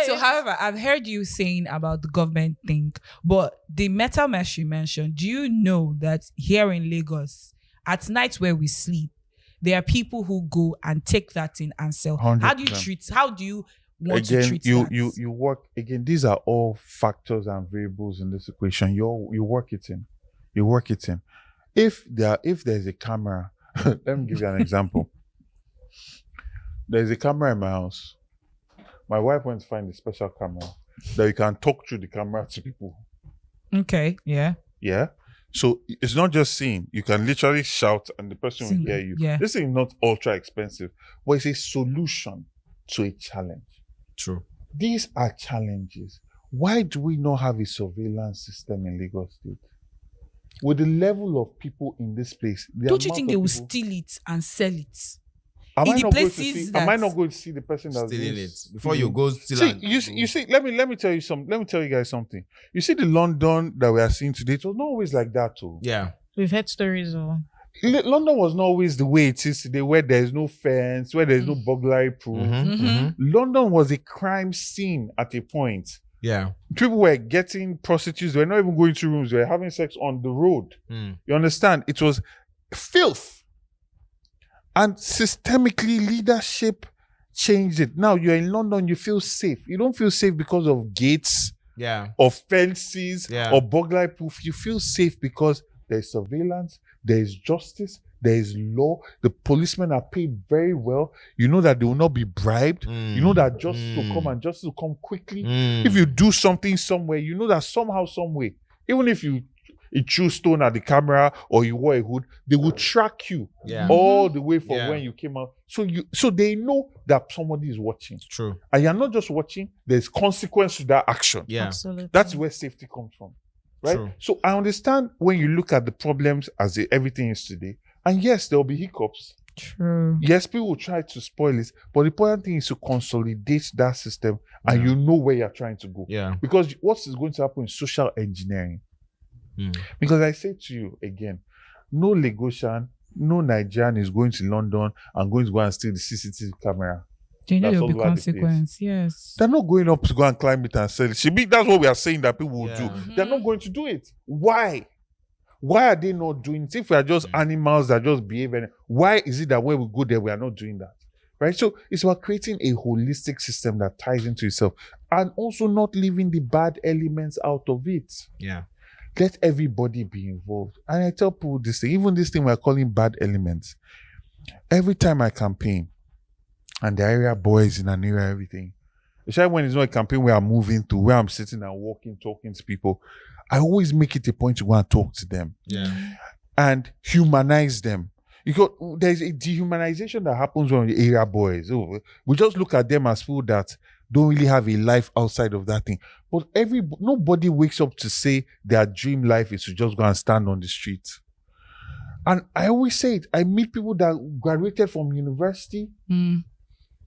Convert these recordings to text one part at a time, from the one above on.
So, however, I've heard you saying about the government thing, but the metal mesh you mentioned, do you know that here in Lagos, at night where we sleep, there are people who go and take that in and sell? 100%. How do you want to treat you, that? you work, again, these are all factors and variables in this equation. You work it in. You work it in. If there's a camera, let me give you an example. There's a camera in my house. My wife went to find a special camera that you can talk through the camera to people. Okay, yeah. Yeah. So it's not just seeing. You can literally shout and the person will hear you. Yeah. This is not ultra expensive, but it's a solution to a challenge. True. These are challenges. Why do we not have a surveillance system in Lagos State? With the level of people in this place, don't you think they will steal it and sell it? Am in I the not places am I not going to see the person that's Stealing it before you go steal See, it? you see, let me tell you something. Let me tell you guys something. You see the London that we are seeing today, it was not always like that too. Yeah. We've heard stories of London was not always the way it is today, where there is no fence, where there is no burglary proof. London was a crime scene at a point. Yeah. People were getting prostitutes. They were not even going to rooms. They were having sex on the road. You understand? It was filth. And systemically, leadership changed it. Now you're in London, you feel safe. You don't feel safe because of gates, or fences, or burglary proof. You feel safe because there's surveillance, there is justice, there is law. The policemen are paid very well. You know that they will not be bribed. You know that justice will come and justice will come quickly. If you do something somewhere, you know that somehow, some way, even if you threw stone at the camera or you wore a hood, they will track you all the way from when you came out. So they know that somebody is watching. True. And you're not just watching, there's consequence to that action. Yeah. absolutely. That's where safety comes from. Right? True. So I understand when you look at the problems as everything is today. And yes, there will be hiccups. True. Yes, people will try to spoil it. But the important thing is to consolidate that system and you know where you're trying to go. Yeah. Because what is going to happen is social engineering. Because I say to you again, no Lagosian, no Nigerian is going to London and going to go and steal the CCTV camera. Do you know That's there will be all over the place. consequence? Yes. They're not going up to go and climb it and sell it. That's what we are saying that people will do. They're not going to do it. Why? Why are they not doing it? If we are just animals that just behave, why is it that when we go there, we are not doing that? Right? So it's about creating a holistic system that ties into itself and also not leaving the bad elements out of it. Yeah. Let everybody be involved. And I tell people this thing, even this thing we're calling bad elements. Every time I campaign, and the area boys in an area, everything, especially when it's not a campaign where I'm moving to, where I'm sitting and walking, talking to people, I always make it a point to go and talk to them. Yeah. And humanize them. Because there's a dehumanization that happens when the area boys. Oh, we just look at them as people that don't really have a life outside of that thing. But nobody wakes up to say their dream life is to just go and stand on the street. And I always say it. I meet people that graduated from university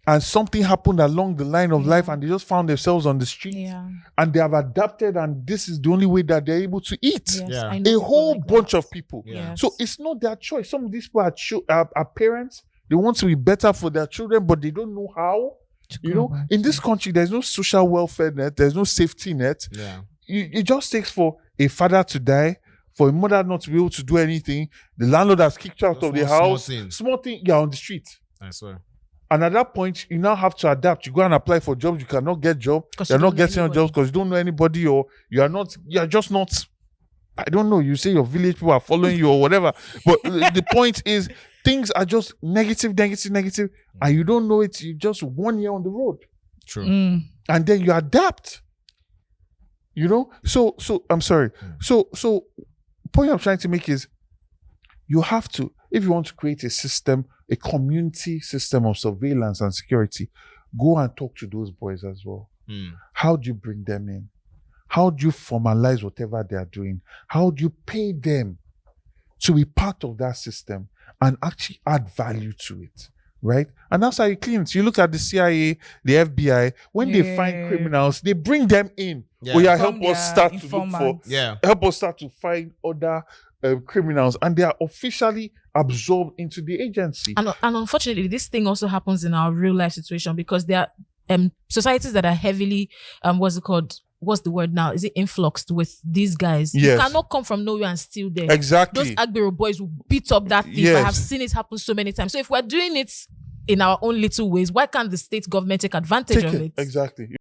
and something happened along the line of life and they just found themselves on the street. Yeah. And they have adapted and this is the only way that they're able to eat. Yes, Yeah. I know A whole people like bunch that. of people. Yeah. So it's not their choice. Some of these people are parents. They want to be better for their children, but they don't know how. You know, in this country, there's no social welfare net. There's no safety net. Yeah. It just takes for a father to die, for a mother not to be able to do anything. The landlord has kicked you out Just of the one small house. thing. Small thing, you're on the street. I swear. And at that point, you now have to adapt. You go and apply for jobs. You cannot get job. 'Cause You're you not don't know getting on anybody. jobs because you don't know anybody, or you're just not. I don't know. You say your village people are following you or whatever. But the point is, things are just negative, and you don't know it. You just 1 year on the road, True. and then you adapt. You know. So I'm sorry. So point I'm trying to make is, you have to, if you want to create a system, a community system of surveillance and security, go and talk to those boys as well. How do you bring them in? How do you formalize whatever they are doing? How do you pay them to be part of that system and actually add value to it? Right? And that's how you clean it. You look at the CIA, the FBI, when they find criminals, they bring them in. Yeah. Oh yeah, From help us their start to look for, informants. Yeah. help us start to find other criminals, and they are officially absorbed into the agency. And unfortunately, this thing also happens in our real life situation because there are societies that are heavily what's it called? What's the word now? Is it influxed with these guys? Yes. You cannot come from nowhere and steal there. Exactly. Those Agbero boys will beat up that thief. Yes. I have seen it happen so many times. So if we're doing it in our own little ways, why can't the state government take advantage of it? Exactly.